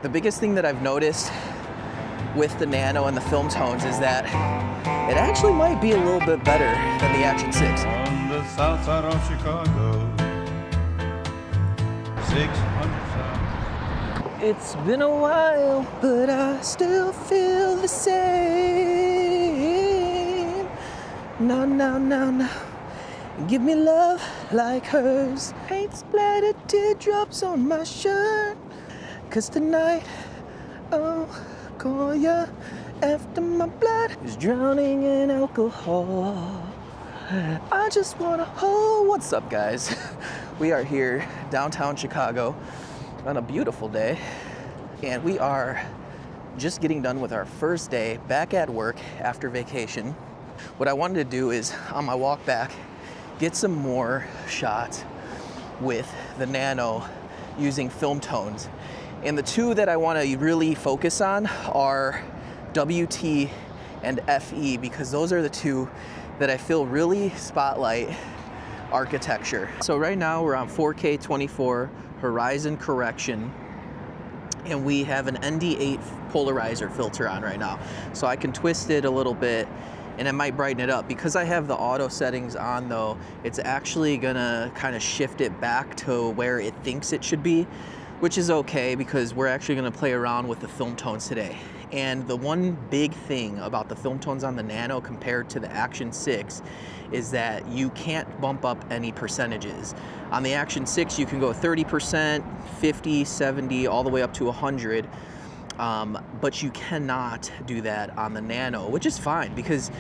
The biggest thing that I've noticed with the Nano and the film tones is that it actually might be a little bit better than the Action 6. On the south side of Chicago, 600 south. It's been a while, but I still feel the same. No, no, no, no. Give me love like hers. Paint splattered teardrops on my shirt. 'Cause tonight, I'll call ya after my blood is drowning in alcohol. I just wanna hold. What's up, guys? We are here downtown Chicago on a beautiful day, and we are just getting done with our first day back at work after vacation. What I wanted to do is, on my walk back, get some more shots with the Nano using film tones. And the two that I want to really focus on are WT and FE, because those are the two that I feel really spotlight architecture. So right now we're on 4K 24 horizon correction, and we have an ND8 polarizer filter on right now. So I can twist it a little bit and it might brighten it up. Because I have the auto settings on though, it's actually gonna kind of shift it back to where it thinks it should be, which is okay because we're actually gonna play around with the film tones today. And the one big thing about the film tones on the Nano compared to the Action 6 is that you can't bump up any percentages. On the Action 6, you can go 30%, 50, 70, all the way up to 100. But you cannot do that on the Nano, which is fine because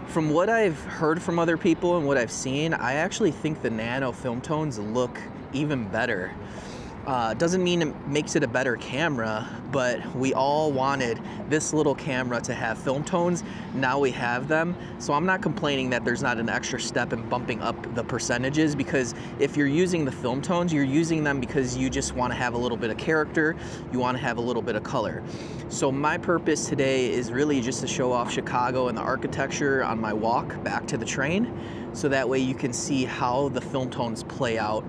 from what I've heard from other people and what I've seen, I actually think the Nano film tones look even better. Doesn't mean it makes it a better camera, but we all wanted this little camera to have film tones. Now we have them. So I'm not complaining that there's not an extra step in bumping up the percentages, because if you're using the film tones, you're using them because you just want to have a little bit of character. You want to have a little bit of color. So my purpose today is really just to show off Chicago and the architecture on my walk back to the train. So that way you can see how the film tones play out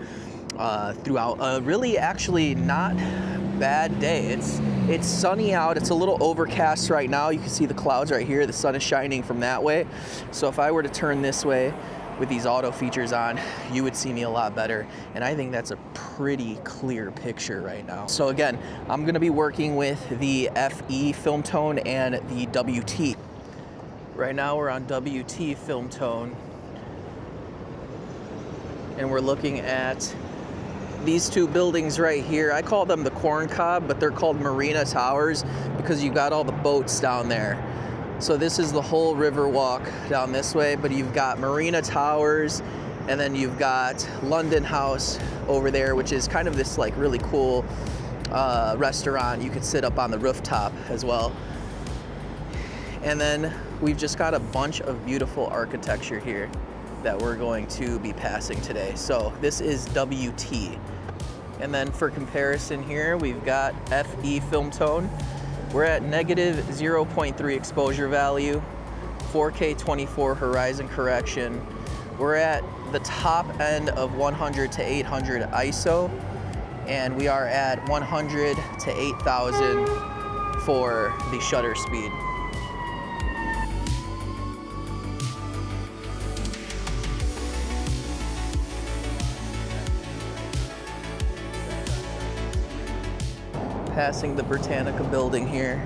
throughout a really actually not bad day. It's sunny out. It's a little overcast right now. You can see the clouds right here. The sun is shining from that way. So if I were to turn this way with these auto features on, you would see me a lot better. And I think that's a pretty clear picture right now. So again, I'm gonna be working with the FE film tone and the WT. Right now we're on WT film tone, and we're looking at these two buildings right here. I call them the corn cob, but they're called Marina towers because you got all the boats down there. So this is the whole river walk down this way, but you've got Marina towers, and then you've got London House over there, which is kind of this like really cool restaurant. You could sit up on the rooftop as well. And then we've just got a bunch of beautiful architecture here that we're going to be passing today. So this is WT. And then for comparison here, we've got FE film tone. We're at negative 0.3 exposure value, 4K 24 horizon correction. We're at the top end of 100 to 800 ISO, and we are at 100 to 8,000 for the shutter speed. Passing the Britannica building here.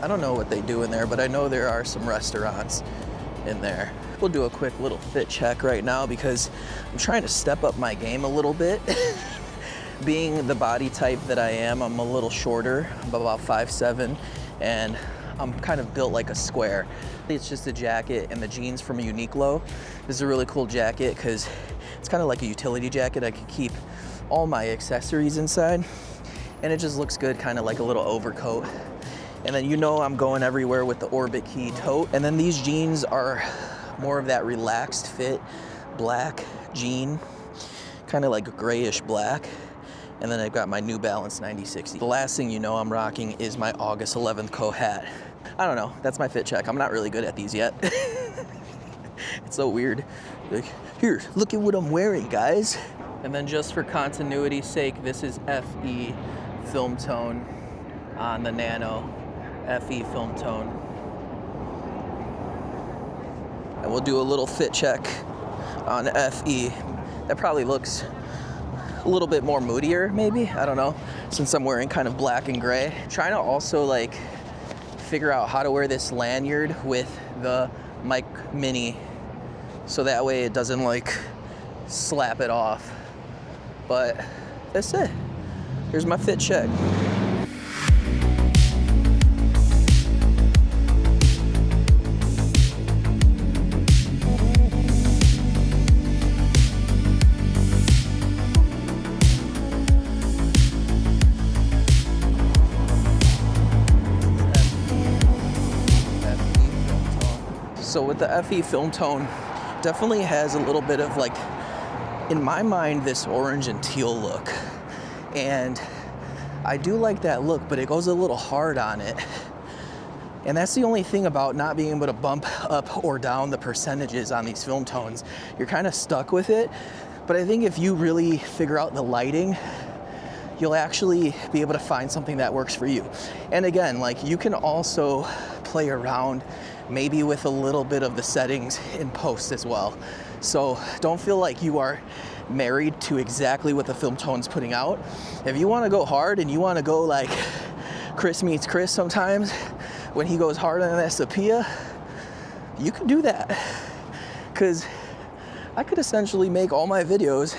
I don't know what they do in there, but I know there are some restaurants in there. We'll do a quick little fit check right now because I'm trying to step up my game a little bit. Being the body type that I am, I'm a little shorter. I'm about 5'7", and I'm kind of built like a square. It's just a jacket and the jeans from Uniqlo. This is a really cool jacket because it's kind of like a utility jacket. I could keep all my accessories inside, and it just looks good, kind of like a little overcoat. And then you know I'm going everywhere with the Orbit Key tote. And then these jeans are more of that relaxed fit, black jean, kind of like grayish black. And then I've got my New Balance 9060. The last thing you know I'm rocking is my August 11th Co hat. I don't know, that's my fit check. I'm not really good at these yet. It's so weird. Like, here, look at what I'm wearing, guys. And then just for continuity's sake, this is FE film tone on the Nano, FE film tone. And we'll do a little fit check on FE. That probably looks a little bit more moodier, maybe, I don't know, since I'm wearing kind of black and gray. Trying to also like figure out how to wear this lanyard with the Mic Mini so that way it doesn't like slap it off. But that's it. Here's my fit check. So with the FE film tone, definitely has a little bit of like, in my mind, this orange and teal look. And I do like that look, but it goes a little hard on it. And that's the only thing about not being able to bump up or down the percentages on these film tones. You're kind of stuck with it. But I think if you really figure out the lighting, you'll actually be able to find something that works for you. And again, like you can also play around maybe with a little bit of the settings in post as well. So don't feel like you are married to exactly what the film tone's putting out. If you want to go hard and you want to go like Chris meets Chris sometimes when he goes hard on that sepia, you can do that. Because I could essentially make all my videos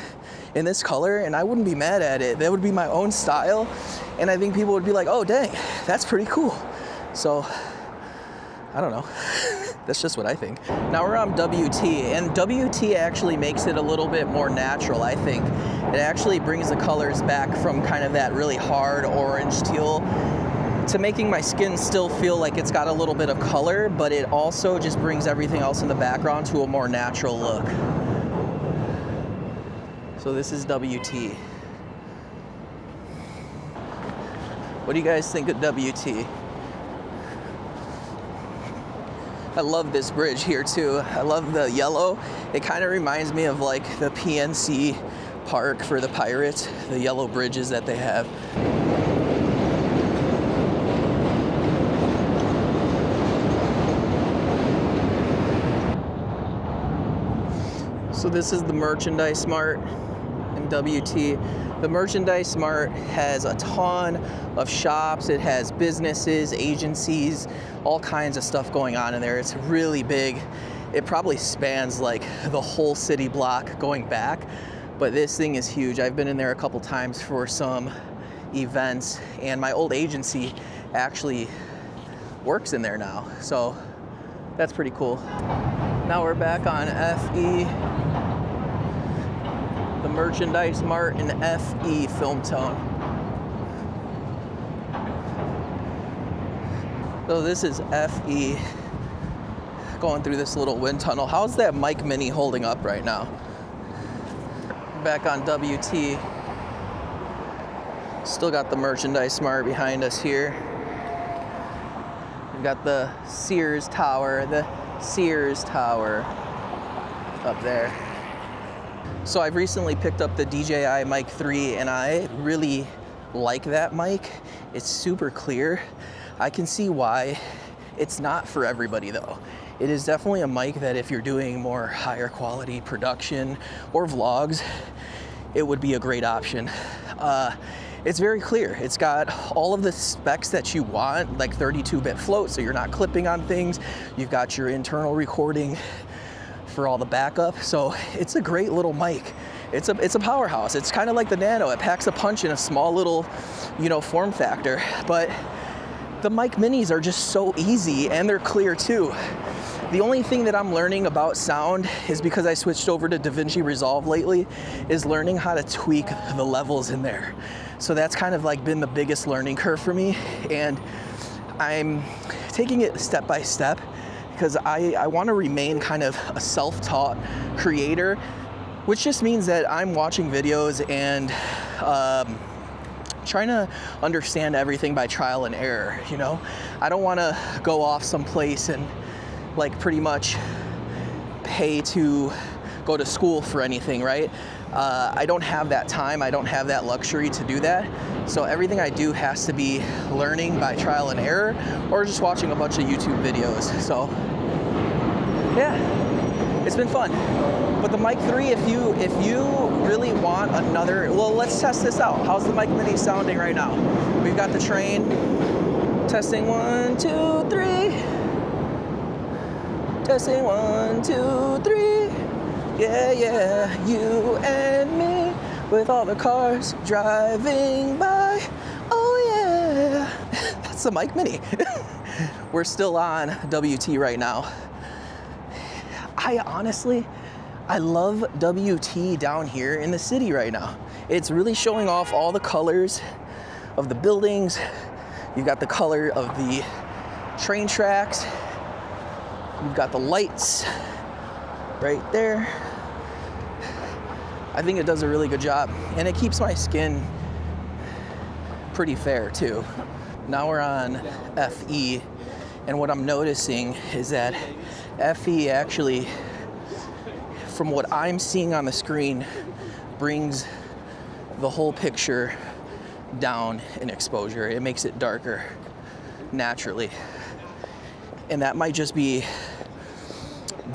in this color and I wouldn't be mad at it. That would be my own style. And I think people would be like, oh dang, that's pretty cool. So I don't know. That's just what I think. Now we're on WT, and WT actually makes it a little bit more natural, I think. It actually brings the colors back from kind of that really hard orange teal to making my skin still feel like it's got a little bit of color, but it also just brings everything else in the background to a more natural look. So this is WT. What do you guys think of WT? I love this bridge here too. I love the yellow. It kind of reminds me of like the PNC park for the Pirates, the yellow bridges that they have. So this is the Merchandise Mart in WT. The Merchandise Mart has a ton of shops. It has businesses, agencies, all kinds of stuff going on in there. It's really big. It probably spans like the whole city block going back, but this thing is huge. I've been in there a couple times for some events, and my old agency actually works in there now. So that's pretty cool. Now we're back on FE. The Merchandise Mart in FE film tone. So this is FE going through this little wind tunnel. How's that Mic Mini holding up right now? Back on WT. Still got the Merchandise Mart behind us here. We've got the Sears Tower up there. So I've recently picked up the DJI Mic 3 and I really like that mic. It's super clear. I can see why it's not for everybody though. It is definitely a mic that if you're doing more higher quality production or vlogs, it would be a great option. It's very clear. It's got all of the specs that you want, like 32-bit float, so you're not clipping on things. You've got your internal recording for all the backup. So it's a great little mic. It's a powerhouse. It's kind of like the Nano. It packs a punch in a small little, form factor. But the Mic Minis are just so easy and they're clear too. The only thing that I'm learning about sound is because I switched over to DaVinci Resolve lately, is learning how to tweak the levels in there. So that's kind of like been the biggest learning curve for me. And I'm taking it step by step because I want to remain kind of a self-taught creator, which just means that I'm watching videos and trying to understand everything by trial and error, I don't want to go off someplace and like pretty much pay to go to school for anything, right? I don't have that time, I don't have that luxury to do that. So everything I do has to be learning by trial and error or just watching a bunch of YouTube videos. So yeah, it's been fun. But the Mic 3, if you really want another, well, let's test this out. How's the Mic Mini sounding right now? We've got the train. Testing 1, 2, 3. Testing 1, 2, 3. Yeah, yeah, you and me with all the cars driving by. Oh yeah. That's the Mic Mini. We're still on WT right now. I love WT down here in the city right now. It's really showing off all the colors of the buildings. You've got the color of the train tracks. You've got the lights right there. I think it does a really good job, and it keeps my skin pretty fair too. Now we're on FE, and what I'm noticing is that FE actually, from what I'm seeing on the screen, brings the whole picture down in exposure. It makes it darker naturally. And that might just be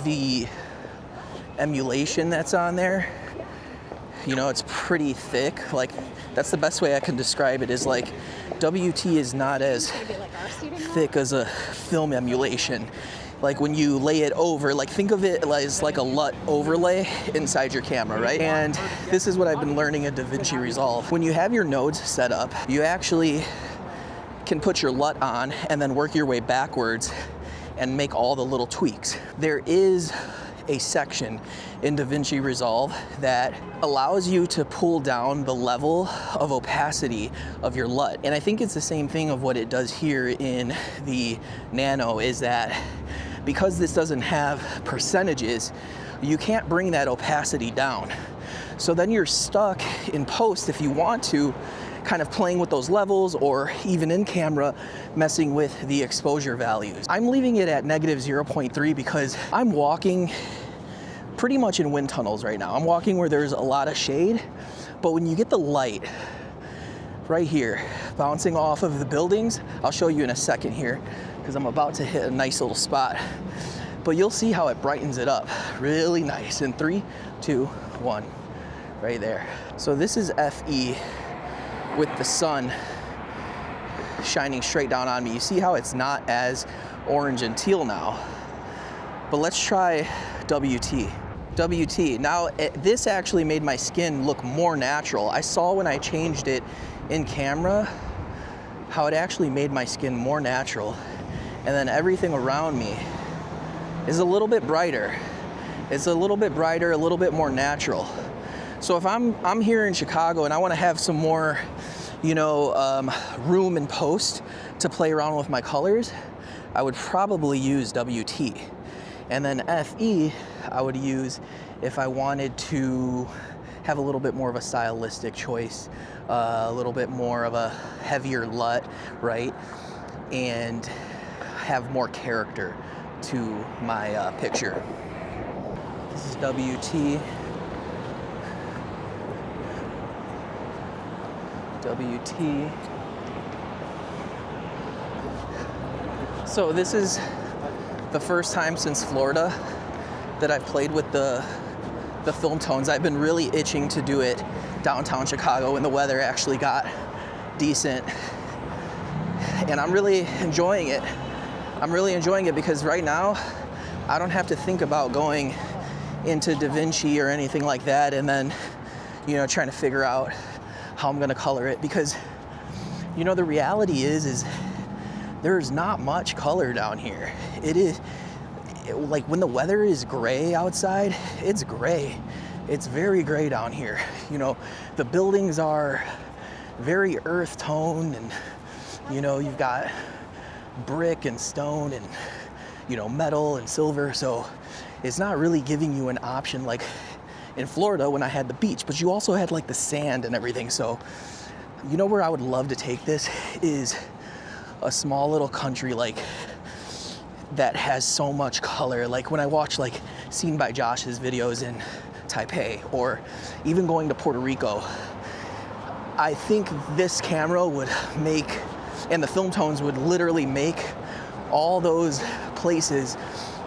the emulation that's on there. You know, it's pretty thick. Like, that's the best way I can describe it, is like WT is not as thick as a film emulation. Like when you lay it over, like think of it as like a LUT overlay inside your camera, right? And this is what I've been learning at DaVinci Resolve. When you have your nodes set up, you actually can put your LUT on and then work your way backwards and make all the little tweaks. There is a section in DaVinci Resolve that allows you to pull down the level of opacity of your LUT. And I think it's the same thing of what it does here in the Nano, is that because this doesn't have percentages, you can't bring that opacity down. So then you're stuck in post, if you want to, kind of playing with those levels, or even in camera, messing with the exposure values. I'm leaving it at -0.3 because I'm walking pretty much in wind tunnels right now. I'm walking where there's a lot of shade, but when you get the light right here bouncing off of the buildings, I'll show you in a second here because I'm about to hit a nice little spot, but you'll see how it brightens it up really nice in 3, 2, 1, right there. So this is FE with the sun shining straight down on me. You see how it's not as orange and teal now. But let's try WT. WT. Now, this actually made my skin look more natural. I saw when I changed it in camera how it actually made my skin more natural. And then everything around me is a little bit brighter. It's a little bit brighter, a little bit more natural. So if I'm here in Chicago and I want to have some more, you know, room in post to play around with my colors, I would probably use WT. And then FE, I would use if I wanted to have a little bit more of a stylistic choice, a little bit more of a heavier LUT, right? And have more character to my picture. This is WT. WT. So this is the first time since Florida that I've played with the film tones. I've been really itching to do it downtown Chicago when the weather actually got decent. And I'm really enjoying it. I'm really enjoying it because right now I don't have to think about going into DaVinci or anything like that and then, you know, trying to figure out how I'm gonna color it, because, you know, the reality is there's not much color down here. Like when the weather is gray outside, it's gray. It's very gray down here. You know, the buildings are very earth toned, and, you know, you've got brick and stone and, you know, metal and silver. So it's not really giving you an option like in Florida when I had the beach, but you also had like the sand and everything. So, you know, where I would love to take this is a small little country like that has so much color. Like when I watch like Seen by Josh's videos in Taipei or even going to Puerto Rico, I think this camera would make, and the film tones would literally make all those places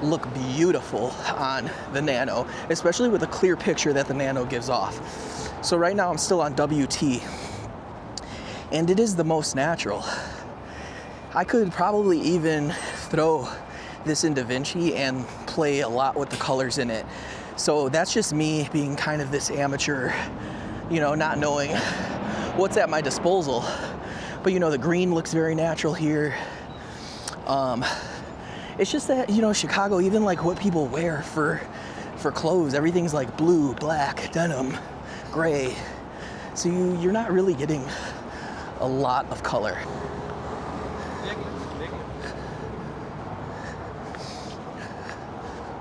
look beautiful on the Nano, especially with the clear picture that the Nano gives off. So right now I'm still on WT, and it is the most natural. I could probably even throw this in DaVinci and play a lot with the colors in it. So that's just me being kind of this amateur, you know, not knowing what's at my disposal. But you know, the green looks very natural here. It's just that, you know, Chicago, even like what people wear for clothes, everything's like blue, black, denim, gray. So you're not really getting a lot of color.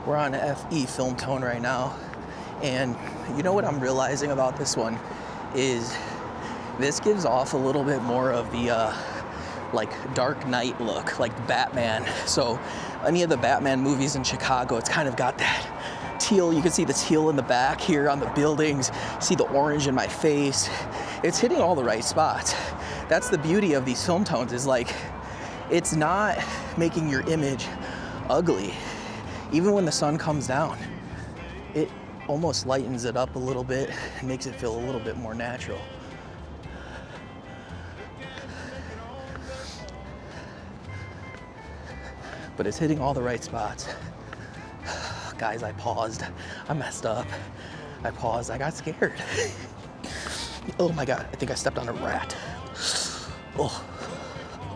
We're on FE film tone right now, and you know what I'm realizing about this one is this gives off a little bit more of the like Dark Knight look, like Batman. So any of the Batman movies in Chicago, it's kind of got that teal. You can see the teal in the back here on the buildings, see the orange in my face. It's hitting all the right spots. That's the beauty of these film tones, is like, it's not making your image ugly. Even when the sun comes down, it almost lightens it up a little bit and makes it feel a little bit more natural. But it's hitting all the right spots. Guys, I paused. I messed up. I paused. I got scared. Oh my God, I think I stepped on a rat. Oh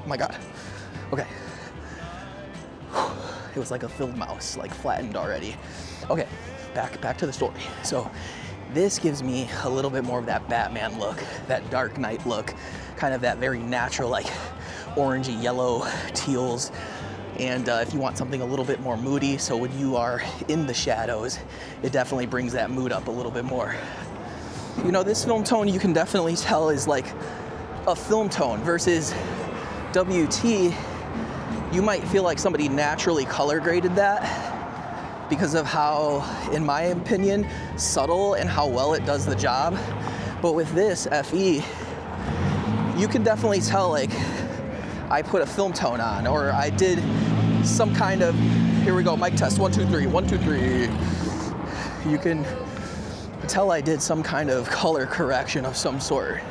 my God. Okay. It was like a field mouse, like flattened already. Okay, back to the story. So this gives me a little bit more of that Batman look, that Dark Knight look, kind of that very natural, like orangey yellow teals. And if you want something a little bit more moody, so when you are in the shadows, it definitely brings that mood up a little bit more. You know, this film tone you can definitely tell is like a film tone versus WT. You might feel like somebody naturally color graded that because of how, in my opinion, subtle and how well it does the job. But with this FE, you can definitely tell, like, I put a film tone on, or I did some kind of, here we go, mic test, 1, 2, 3, 1, 2, 3. You can tell I did some kind of color correction of some sort.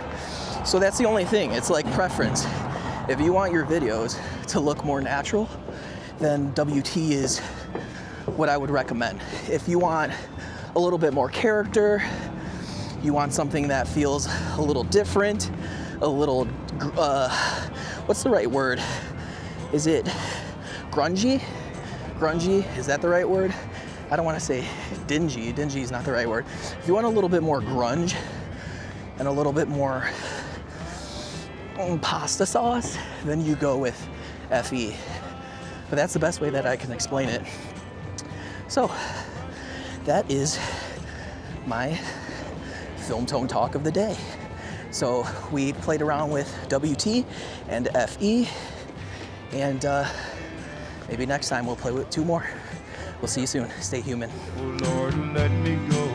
So that's the only thing, it's like preference. If you want your videos to look more natural, then WT is what I would recommend. If you want a little bit more character, you want something that feels a little different, a little, what's the right word? Is it grungy? Grungy, is that the right word? I don't want to say dingy. Dingy is not the right word. If you want a little bit more grunge and a little bit more pasta sauce, then you go with FE. But that's the best way that I can explain it. So that is my film tone talk of the day. So we played around with WT and FE, and maybe next time we'll play with 2 more. We'll see you soon. Stay human. Oh Lord, let me go.